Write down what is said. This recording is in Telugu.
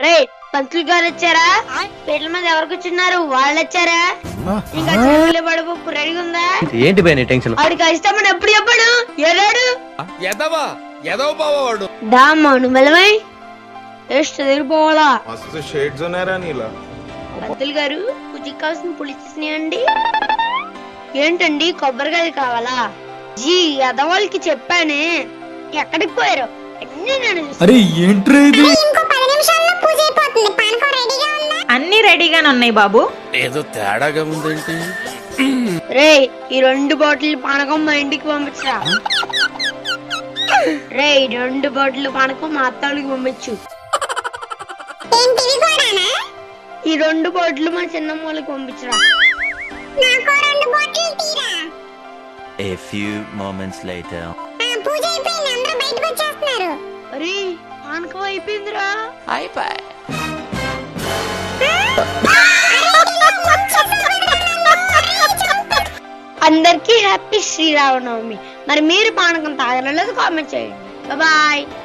రే పంతులు గారు వచ్చారా? పీటల మీద ఎవరు కూర్చున్నారు? వాళ్ళు వచ్చారా? ఇంకా చెరువులో పడిపప్పు రెడీగా ఉందా? ఏంటి బై నీ టెన్షన్? ఆడికి ఇష్టమని ఎప్పుడు చెప్పాడు? ఏడాడు ఎదవాడు దామ్మను మెలవై ಎಷ್ಟು తిరిగిపోవాలా? मस्त शेड्स ఉన్నారా నీలా? పంతులు గారు పూజకి కావాల్సిన పులి అండి. ఏంటండి కొబ్బరికాయలు కావాలా? జీ ఎదవాళ్ళకి చెప్పానే, ఎక్కడికి పోయారు? అన్ని నేను అరే ఏంట్రా ఇది? అన్ని రెడీగానే ఉన్నాయి బాబు. ఏదో తేడాగా ఉందేంటి? రే ఈ 2 బాటిల్ పానకం మా ఇంటికి పంపించరా. రే ఈ 2 బాటిల్ పానకం మా అత్తాళ్ళకి పంపించు. ఈ 2 బాటిల్ మా చిన్నమ్మకి పంపించరా. A few moments later. అరే పానకం అయిపోయిందిరా. అందరికి హ్యాపీ శ్రీరామనవమి. మరి మీరు పానకం తాగలేదు? కామెంట్ చేయండి. బాయ్.